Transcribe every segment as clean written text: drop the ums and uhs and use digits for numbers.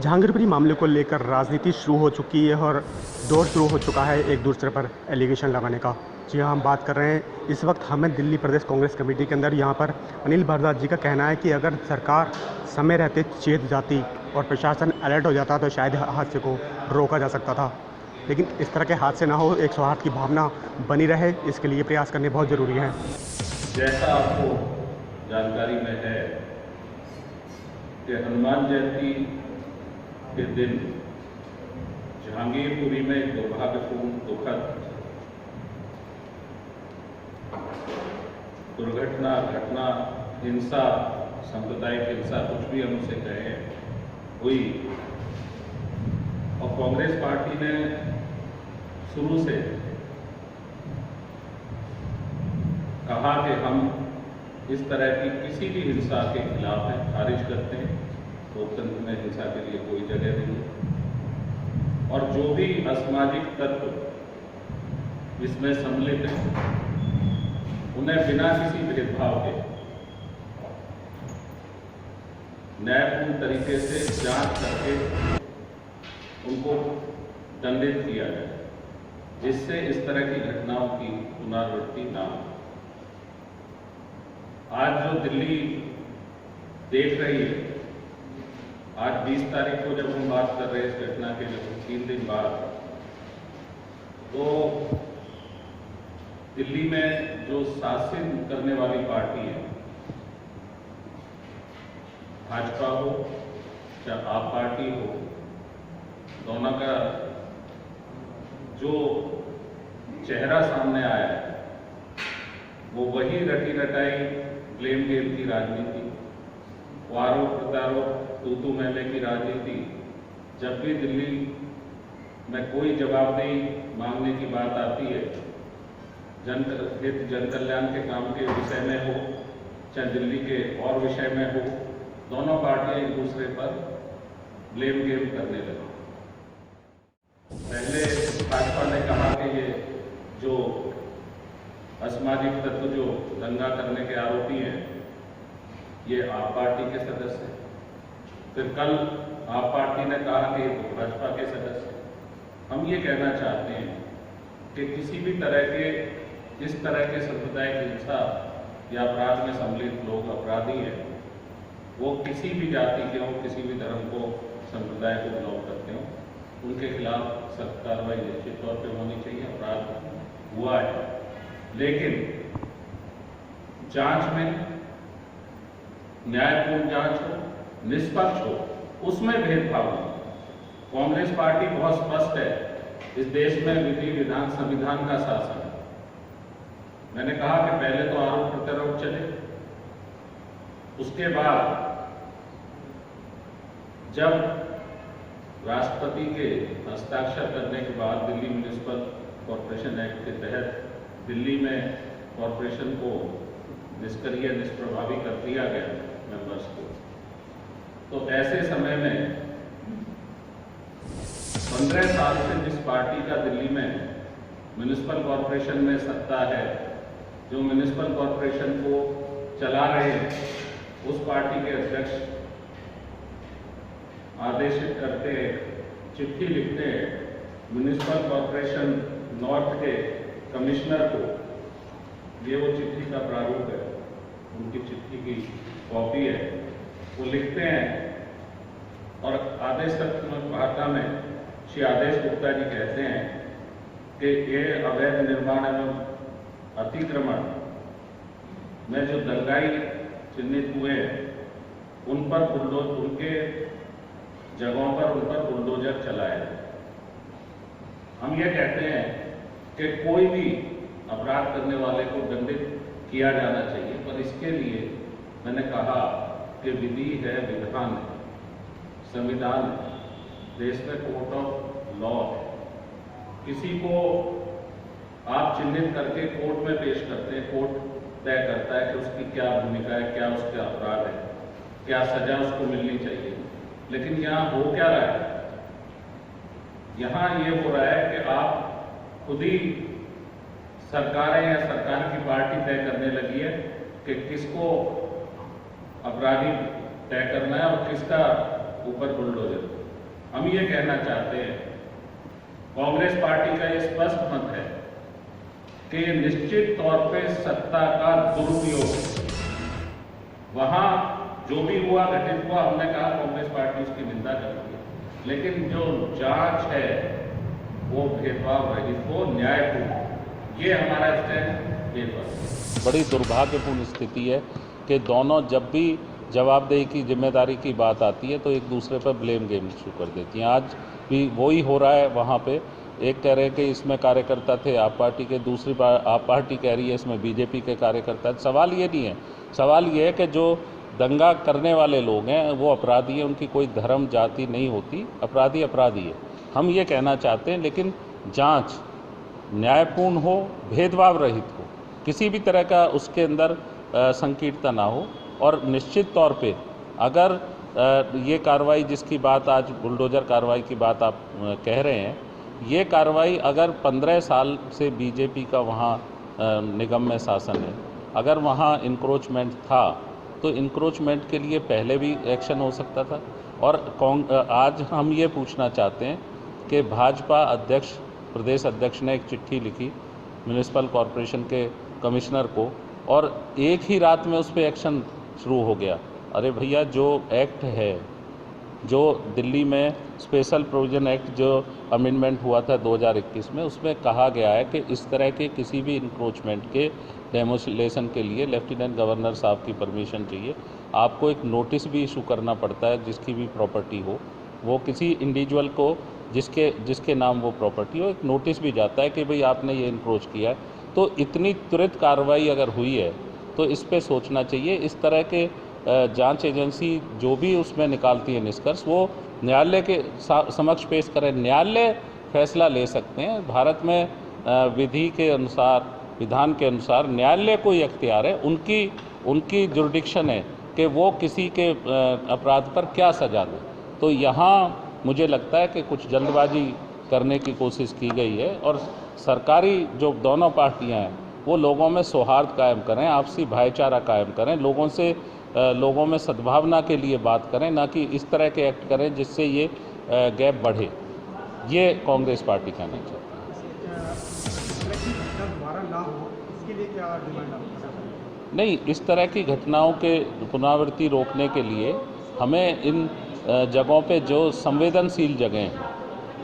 जहांगीरपुरी मामले को लेकर राजनीति शुरू हो चुकी है और दौर शुरू हो चुका है एक दूसरे पर एलिगेशन लगाने का। जी हाँ, हम बात कर रहे हैं इस वक्त हमें दिल्ली प्रदेश कांग्रेस कमेटी के अंदर। यहाँ पर अनिल भारद्वाज जी का कहना है कि अगर सरकार समय रहते चेत जाती और प्रशासन अलर्ट हो जाता तो शायद हादसे को रोका जा सकता था, लेकिन इस तरह के हादसे ना हो, एक सौहार्द की भावना बनी रहे, इसके लिए प्रयास करने बहुत ज़रूरी है। जैसा आपको जानकारी में है कि हनुमान जयंती के दिन जहांगीरपुरी में एक दुर्भाग्यपूर्ण दुखद दुर्घटना घटना हिंसा, सांप्रदायिक हिंसा, कुछ भी हम उसे कहें, हुई। और कांग्रेस पार्टी ने शुरू से कहा कि हम इस तरह की किसी भी हिंसा के खिलाफ हैं, खारिज करते हैं। लोकतंत्र में हिंसा के लिए कोई जगह नहीं है और जो भी असामाजिक तत्व इसमें सम्मिलित हैं उन्हें बिना किसी भेदभाव के न्यायपूर्ण तरीके से जांच करके उनको दंडित किया जाए, जिससे इस तरह की घटनाओं की पुनरावृत्ति ना हो। आज जो दिल्ली देख रही है, आज 20 तारीख को जब हम बात कर रहे हैं इस घटना के 3 दिन बाद, तो दिल्ली में जो शासन करने वाली पार्टी है, भाजपा हो या आप पार्टी हो, दोनों का जो चेहरा सामने आया है वो वही रटी रटाई ब्लेम गेम की राजनीति, आरोप प्रत्यारोप, तू मैंने की राजनीति। जब भी दिल्ली में कोई जवाबदेही मांगने की बात आती है, जनहित जन कल्याण के काम के विषय में हो चाहे दिल्ली के और विषय में हो, दोनों पार्टियां एक दूसरे पर ब्लेम गेम करने लगी। पहले भाजपा ने कहा कि ये जो असामाजिक तत्व जो दंगा करने के आरोपी हैं ये आप पार्टी के सदस्य हैं। फिर कल आप पार्टी ने कहा कि ये तो भाजपा के सदस्य हैं। हम ये कहना चाहते हैं कि किसी भी तरह के इस तरह के सांप्रदायिक हिंसा या अपराध में सम्मिलित लोग अपराधी हैं, वो किसी भी जाति के हों, किसी भी धर्म को, संप्रदाय को बिलोंग करते हों, उनके खिलाफ सख्त कार्रवाई निश्चित तौर पर होनी चाहिए। अपराध हुआ है, लेकिन जांच में न्यायपूर्ण जांच हो, निष्पक्ष हो, उसमें भेदभाव नहीं। कांग्रेस पार्टी बहुत स्पष्ट है, इस देश में विधि विधान संविधान का शासन है। मैंने कहा कि पहले तो आरोप प्रत्यारोप चले, उसके बाद जब राष्ट्रपति के हस्ताक्षर करने के बाद दिल्ली म्युनिसिपल कॉरपोरेशन एक्ट के तहत दिल्ली में कॉरपोरेशन को निष्क्रिय निष्प्रभावी कर दिया गया मेंबर्स को, तो ऐसे समय में 15 साल से जिस पार्टी का दिल्ली में म्युनिसिपल कॉरपोरेशन में सत्ता है, जो म्युनिसिपल कॉरपोरेशन को चला रहे हैं, उस पार्टी के अध्यक्ष आदेशित करते हैं, चिट्ठी लिखते हैं म्युनिसिपल कॉरपोरेशन नॉर्थ के कमिश्नर को। ये वो चिट्ठी का प्रारूप है, उनकी चिट्ठी की कॉपी है। वो लिखते हैं और आदेशात्मक भाषा में श्री आदेश गुप्ता जी कहते हैं कि ये अवैध निर्माण एवं अतिक्रमण में जो दंगाई चिन्हित हुए हैं, उन पर उनके जगहों पर उन पर बुलडोजर चलाए। हम ये कहते हैं कि कोई भी अपराध करने वाले को दंडित किया जाना चाहिए, पर इसके लिए मैंने कहा कि विधि है, विधान है, संविधान है, देश में कोर्ट ऑफ लॉ है। किसी को आप चिन्हित करके कोर्ट में पेश करते हैं, कोर्ट तय करता है कि उसकी क्या भूमिका है, क्या उसका अपराध है, क्या सजा उसको मिलनी चाहिए। लेकिन यहाँ हो क्या रहा है? यहाँ ये हो रहा है कि आप खुद ही सरकारें या सरकार की पार्टी तय करने लगी है कि किसको अपराधी तय करना है और किसका ऊपर बुलडोजर। हम ये कहना चाहते हैं, कांग्रेस पार्टी का ये स्पष्ट मत है कि निश्चित तौर पे सत्ता का दुरुपयोग, वहां जो भी हुआ घटित हुआ, हमने कहा कांग्रेस पार्टी उसकी निंदा करती है, लेकिन जो जांच है वो भेदभाव रहित हो, न्यायपूर्ण, ये हमारा स्टैंड ये पर। बड़ी दुर्भाग्यपूर्ण स्थिति है कि दोनों जब भी जवाबदेही की जिम्मेदारी की बात आती है तो एक दूसरे पर ब्लेम गेम शुरू कर देती हैं। आज भी वही हो रहा है। वहाँ पे एक कह रहे हैं कि इसमें कार्यकर्ता थे आप पार्टी के, दूसरी आप पार्टी कह रही है इसमें बीजेपी के कार्यकर्ता। सवाल ये नहीं है, सवाल ये है कि जो दंगा करने वाले लोग हैं वो अपराधी हैं, उनकी कोई धर्म जाति नहीं होती, अपराधी अपराधी है। हम ये कहना चाहते हैं, लेकिन जांच न्यायपूर्ण हो, भेदभाव रहित हो, किसी भी तरह का उसके अंदर संकीर्णता ना हो। और निश्चित तौर पे अगर ये कार्रवाई जिसकी बात आज बुलडोज़र कार्रवाई की बात आप कह रहे हैं, ये कार्रवाई अगर 15 साल से बीजेपी का वहाँ निगम में शासन है, अगर वहाँ इंक्रोचमेंट था तो इंक्रोचमेंट के लिए पहले भी एक्शन हो सकता था। और आज हम ये पूछना चाहते हैं कि भाजपा अध्यक्ष, प्रदेश अध्यक्ष ने एक चिट्ठी लिखी म्यूनिसिपल कॉरपोरेशन के कमिश्नर को और एक ही रात में उस पर एक्शन शुरू हो गया। अरे भैया, जो एक्ट है, जो दिल्ली में स्पेशल प्रोविजन एक्ट जो अमेंडमेंट हुआ था 2021 में, उसमें कहा गया है कि इस तरह के किसी भी इंक्रोचमेंट के डेमोलेशन के लिए लेफ्टिनेंट गवर्नर साहब की परमिशन चाहिए। आपको एक नोटिस भी इशू करना पड़ता है, जिसकी भी प्रॉपर्टी हो, वो किसी इंडिविजुअल को जिसके नाम वो प्रॉपर्टी हो, एक नोटिस भी जाता है कि भाई आपने ये इंक्रोच किया है। तो इतनी त्वरित कार्रवाई अगर हुई है तो इस पे सोचना चाहिए। इस तरह के जांच एजेंसी जो भी उसमें निकालती है निष्कर्ष, वो न्यायालय के समक्ष पेश करें। न्यायालय फैसला ले सकते हैं। भारत में विधि के अनुसार, विधान के अनुसार न्यायालय को ये अख्तियार है, उनकी जुरिडिक्शन है कि वो किसी के अपराध पर क्या सजा दें। तो यहाँ मुझे लगता है कि कुछ जल्दबाजी करने की कोशिश की गई है। और सरकारी जो दोनों पार्टियां हैं वो लोगों में सौहार्द कायम करें, आपसी भाईचारा कायम करें, लोगों में सद्भावना के लिए बात करें, ना कि इस तरह के एक्ट करें जिससे ये गैप बढ़े। ये कांग्रेस पार्टी कहना चाहती है। दोबारा ना हो, इसके लिए क्या डिमांड आप नहीं, इस तरह की घटनाओं के पुनरावृत्ति रोकने के लिए हमें इन जगहों पे जो संवेदनशील जगह हैं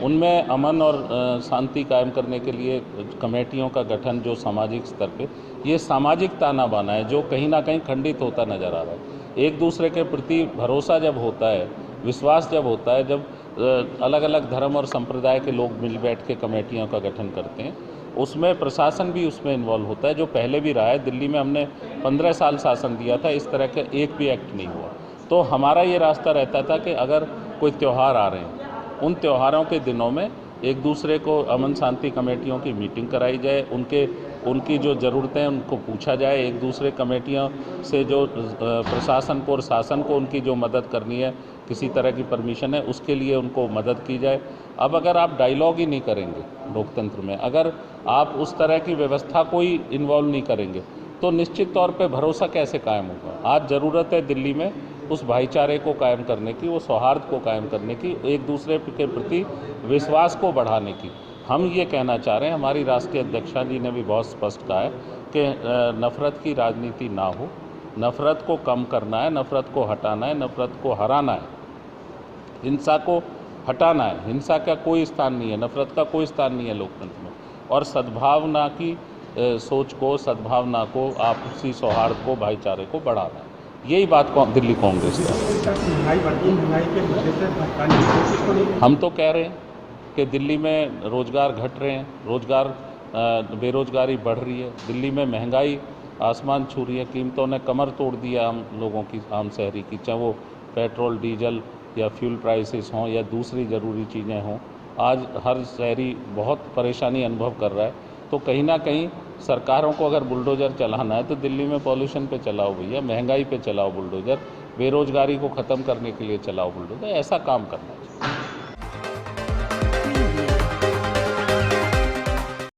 उनमें अमन और शांति कायम करने के लिए कमेटियों का गठन, जो सामाजिक स्तर पे, ये सामाजिक ताना बाना है जो कहीं ना कहीं खंडित होता नज़र आ रहा है। एक दूसरे के प्रति भरोसा जब होता है, विश्वास जब होता है, जब अलग अलग धर्म और संप्रदाय के लोग मिल बैठ के कमेटियों का गठन करते हैं, उसमें प्रशासन भी उसमें इन्वॉल्व होता है, जो पहले भी रहा है। दिल्ली में हमने 15 साल शासन दिया था, इस तरह का एक भी एक्ट नहीं हुआ। तो हमारा ये रास्ता रहता था कि अगर कोई त्यौहार आ रहे हैं, उन त्योहारों के दिनों में एक दूसरे को अमन शांति कमेटियों की मीटिंग कराई जाए, उनकी जो ज़रूरतें हैं उनको पूछा जाए, एक दूसरे कमेटियों से जो प्रशासन को और शासन को उनकी जो मदद करनी है, किसी तरह की परमिशन है, उसके लिए उनको मदद की जाए। अब अगर आप डायलॉग ही नहीं करेंगे लोकतंत्र में, अगर आप उस तरह की व्यवस्था को ही इन्वॉल्व नहीं करेंगे, तो निश्चित तौर पे भरोसा कैसे कायम होगा। आज ज़रूरत है दिल्ली में उस भाईचारे को कायम करने की, वो सौहार्द को कायम करने की, एक दूसरे के प्रति विश्वास को बढ़ाने की। हम ये कहना चाह रहे हैं, हमारी राष्ट्रीय अध्यक्षा जी ने भी बहुत स्पष्ट कहा है कि नफ़रत की राजनीति ना हो, नफ़रत को कम करना है, नफ़रत को हटाना है, नफ़रत को हराना है, हिंसा को हटाना है। हिंसा का कोई स्थान नहीं है, नफ़रत का कोई स्थान नहीं है लोकतंत्र में। और सद्भावना की सोच को, सद्भावना को, आपसी सौहार्द को, भाईचारे को बढ़ाना है। यही बात दिल्ली कांग्रेस का। हम तो कह रहे हैं कि दिल्ली में रोज़गार घट रहे हैं, बेरोज़गारी बढ़ रही है, दिल्ली में महंगाई आसमान छू रही है, कीमतों ने कमर तोड़ दिया हम लोगों की, आम शहरी की, चाहे वो पेट्रोल डीजल या फ्यूल प्राइसेस हों या दूसरी ज़रूरी चीज़ें हों। आज हर शहरी बहुत परेशानी अनुभव कर रहा है। तो कहीं ना कहीं सरकारों को अगर बुलडोज़र चलाना है तो दिल्ली में पॉल्यूशन पे चलाओ भैया, महंगाई पे चलाओ बुलडोज़र, बेरोज़गारी को ख़त्म करने के लिए चलाओ बुलडोज़र, ऐसा काम करना चाहिए।